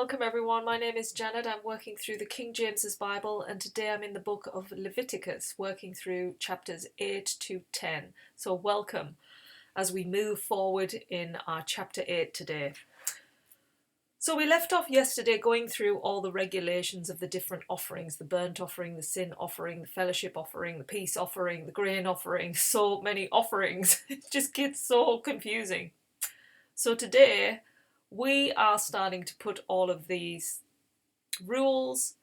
welcome everyone. My name is Janet. I'm working through the King James's Bible, and today I'm in the book of Leviticus, working through chapters 8 to 10. So welcome as we move forward in our chapter 8 today. So we left off yesterday going through all the regulations of the different offerings, the burnt offering, the sin offering, the fellowship offering, the peace offering, the grain offering, so many offerings. It just gets so confusing. So today we are starting to put all of these rules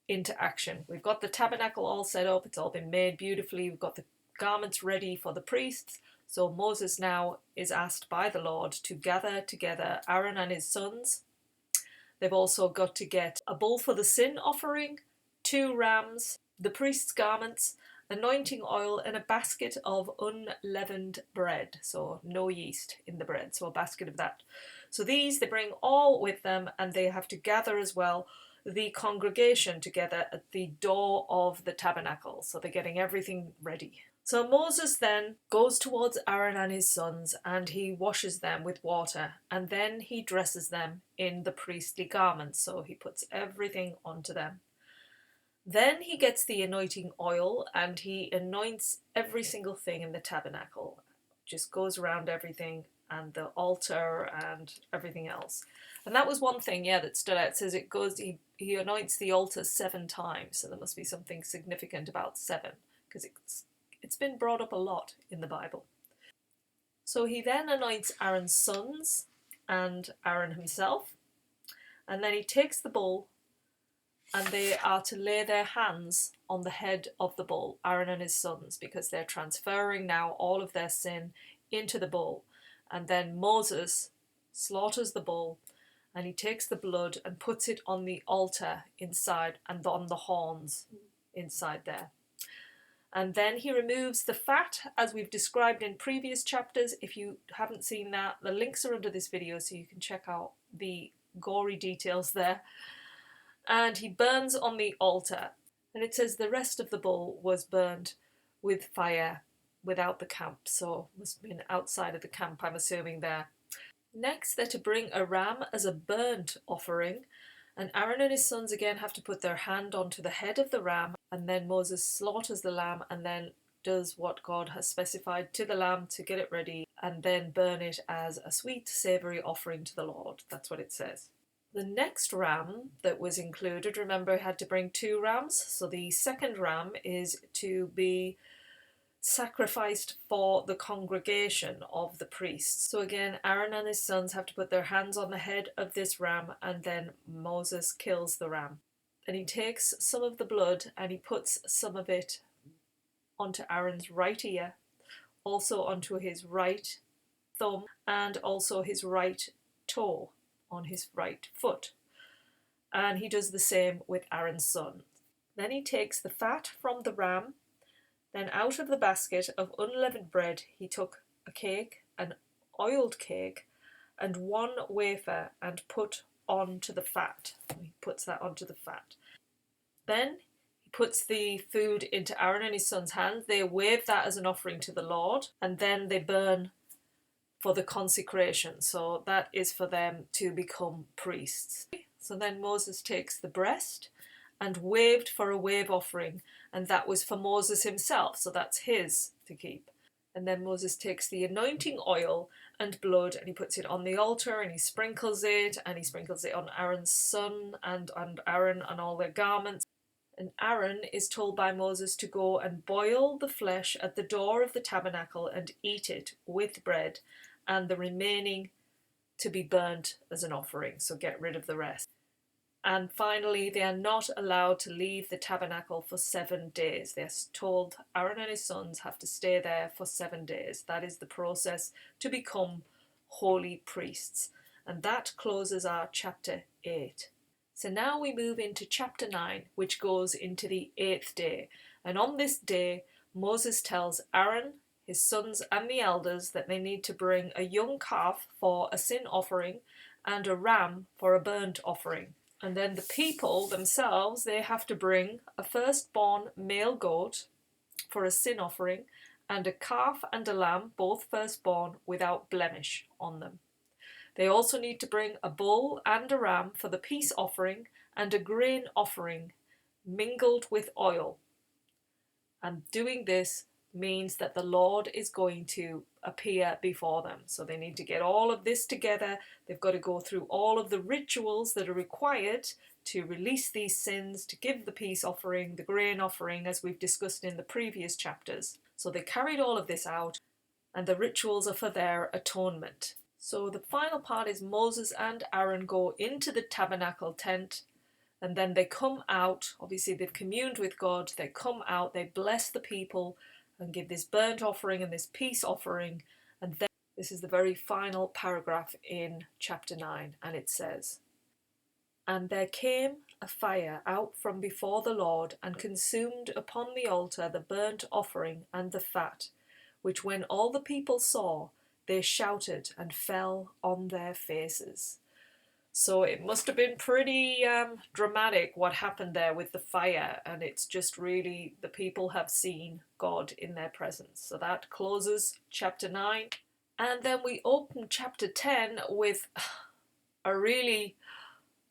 into action. We've got the tabernacle all set up. It's all been made beautifully. We've got the garments ready for the priests. So Moses now is asked by the Lord to gather together Aaron and his sons. They've also got to get a bull for the sin offering, 2 rams, the priest's garments, anointing oil, and a basket of unleavened bread. So no yeast in the bread, so a basket of that. So these they bring all with them, and they have to gather as well the congregation together at the door of the tabernacle. So they're getting everything ready. So Moses then goes towards Aaron and his sons, and he washes them with water, and then he dresses them in the priestly garments. So he puts everything onto them. Then he gets the anointing oil and he anoints every single thing in the tabernacle. Just goes around everything and the altar and everything else. And that was one thing, that stood out. It says he anoints the altar 7 times. So there must be something significant about 7, because it's been brought up a lot in the Bible. So he then anoints Aaron's sons and Aaron himself. And then he takes the bull, and they are to lay their hands on the head of the bull, Aaron and his sons, because they're transferring now all of their sin into the bull. And then Moses slaughters the bull, and he takes the blood and puts it on the altar inside and on the horns inside there. And then he removes the fat, as we've described in previous chapters. If you haven't seen that, the links are under this video so you can check out the gory details there. And he burns on the altar. And it says the rest of the bull was burned with fire without the camp. So must have been outside of the camp, I'm assuming there. Next, they're to bring a ram as a burnt offering. And Aaron and his sons again have to put their hand onto the head of the ram. And then Moses slaughters the lamb and then does what God has specified to the lamb to get it ready. And then burn it as a sweet, savoury offering to the Lord. That's what it says. The next ram that was included, remember, had to bring 2 rams. So the second ram is to be sacrificed for the congregation of the priests. So again, Aaron and his sons have to put their hands on the head of this ram, and then Moses kills the ram. And he takes some of the blood and he puts some of it onto Aaron's right ear, also onto his right thumb, and also his right toe on his right foot. And he does the same with Aaron's son. Then he takes the fat from the ram. Then out of the basket of unleavened bread he took a cake, an oiled cake, and 1 wafer, and put onto the fat. He puts that onto the fat. Then he puts the food into Aaron and his son's hands. They wave that as an offering to the Lord, and then they burn for the consecration. So that is for them to become priests. So then Moses takes the breast and waved for a wave offering, and that was for Moses himself, so that's his to keep. And then Moses takes the anointing oil and blood and he puts it on the altar, and he sprinkles it on Aaron's son and Aaron and all their garments. And Aaron is told by Moses to go and boil the flesh at the door of the tabernacle and eat it with bread, and the remaining to be burnt as an offering, so get rid of the rest. And finally, they are not allowed to leave the tabernacle for 7 days. They're told Aaron and his sons have to stay there for 7 days. That is the process to become holy priests. And that closes our chapter 8. So now we move into chapter 9, which goes into the 8th day. And on this day, Moses tells Aaron, his sons and the elders that they need to bring a young calf for a sin offering and a ram for a burnt offering. And then the people themselves, they have to bring a firstborn male goat for a sin offering and a calf and a lamb, both firstborn, without blemish on them. They also need to bring a bull and a ram for the peace offering and a grain offering mingled with oil. And doing this means that the Lord is going to appear before them. So they need to get all of this together. They've got to go through all of the rituals that are required to release these sins, to give the peace offering, the grain offering, as we've discussed in the previous chapters. So they carried all of this out, and the rituals are for their atonement. So the final part is Moses and Aaron go into the tabernacle tent, and then they come out. Obviously they've communed with God. They come out, they bless the people and give this burnt offering and this peace offering. And then this is the very final paragraph in chapter 9, and it says, "And there came a fire out from before the Lord, and consumed upon the altar the burnt offering and the fat, which when all the people saw, they shouted and fell on their faces." So it must have been pretty dramatic what happened there with the fire, and it's just really the people have seen God in their presence. So that closes chapter 9. And then we open chapter 10 with a really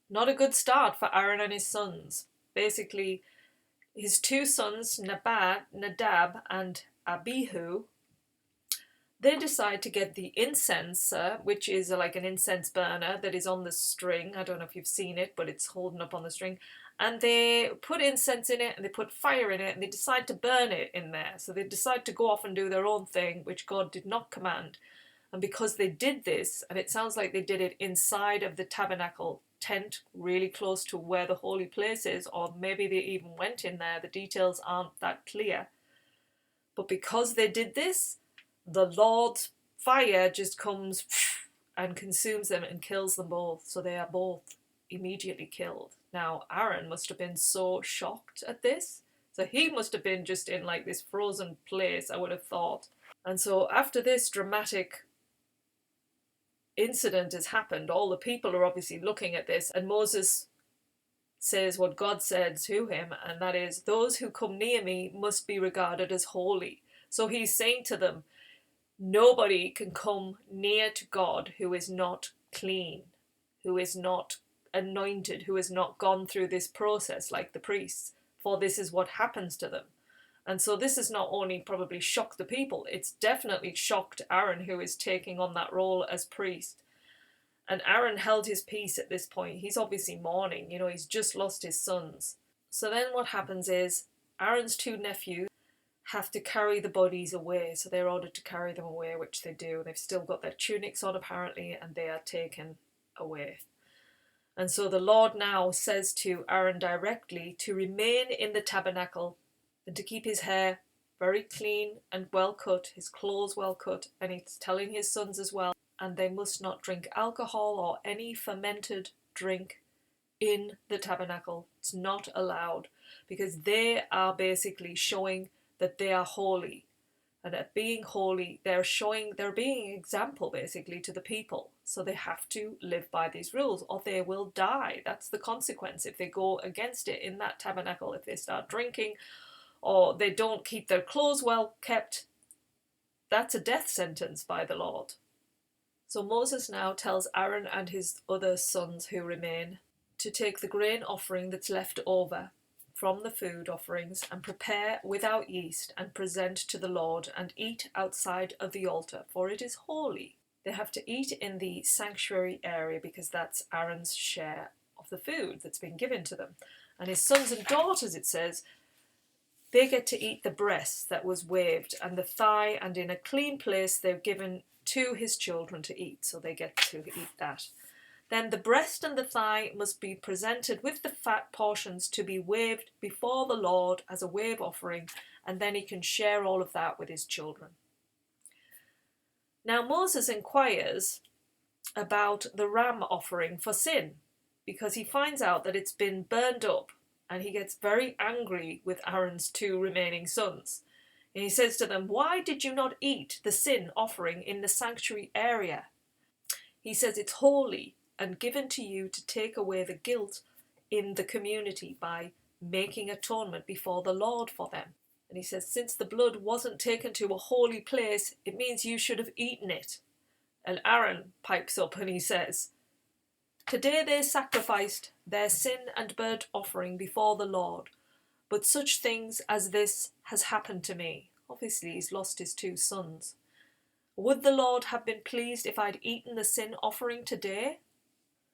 not a good start for Aaron and his sons. Basically, his two sons, Nadab and Abihu, they decide to get the incenser, which is like an incense burner that is on the string. I don't know if you've seen it, but it's holding up on the string. And they put incense in it and they put fire in it and they decide to burn it in there. So they decide to go off and do their own thing, which God did not command. And because they did this, and it sounds like they did it inside of the tabernacle tent, really close to where the holy place is, or maybe they even went in there, the details aren't that clear. But because they did this, the Lord's fire just comes and consumes them and kills them both. So they are both immediately killed. Now, Aaron must have been so shocked at this. So he must have been just in like this frozen place, I would have thought. And so after this dramatic incident has happened, all the people are obviously looking at this, and Moses says what God said to him, and that is, "Those who come near me must be regarded as holy." So he's saying to them, nobody can come near to God who is not clean, who is not anointed, who has not gone through this process like the priests, for this is what happens to them. And so this has not only probably shocked the people, it's definitely shocked Aaron, who is taking on that role as priest. And Aaron held his peace at this point. He's obviously mourning, he's just lost his sons. So then what happens is Aaron's two nephews have to carry the bodies away. So they're ordered to carry them away, which they do. They've still got their tunics on apparently, and they are taken away. And so the Lord now says to Aaron directly to remain in the tabernacle and to keep his hair very clean and well cut, his clothes well cut, and he's telling his sons as well, and they must not drink alcohol or any fermented drink in the tabernacle. It's not allowed, because they are basically showing that they are holy, and at being holy they're being an example basically to the people. So they have to live by these rules or they will die. That's the consequence if they go against it in that tabernacle. If they start drinking or they don't keep their clothes well kept, that's a death sentence by the Lord. So Moses now tells Aaron and his other sons who remain to take the grain offering that's left over from the food offerings and prepare without yeast and present to the Lord and eat outside of the altar, for it is holy. They have to eat in the sanctuary area because that's Aaron's share of the food that's been given to them. And his sons and daughters, it says, they get to eat the breast that was waved and the thigh, and in a clean place they're given to his children to eat, so they get to eat that. Then the breast and the thigh must be presented with the fat portions to be waved before the Lord as a wave offering, and then he can share all of that with his children. Now Moses inquires about the ram offering for sin, because he finds out that it's been burned up, and he gets very angry with Aaron's two remaining sons. And he says to them, "Why did you not eat the sin offering in the sanctuary area?" He says it's holy and given to you to take away the guilt in the community by making atonement before the Lord for them. And he says, since the blood wasn't taken to a holy place, it means you should have eaten it. And Aaron pipes up and he says, "Today they sacrificed their sin and burnt offering before the Lord, but such things as this has happened to me." Obviously, he's lost his 2 sons. "Would the Lord have been pleased if I'd eaten the sin offering today?"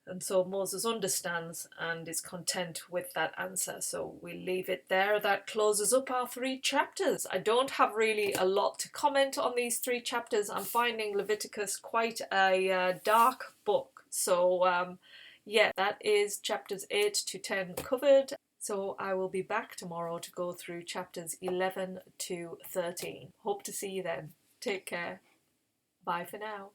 And so Moses understands and is content with that answer. So we'll leave it there. That closes up our 3 chapters. I don't have really a lot to comment on these 3 chapters. I'm finding Leviticus quite a dark book. So yeah, that is chapters 8 to 10 covered. So I will be back tomorrow to go through chapters 11 to 13. Hope to see you then. Take care. Bye for now.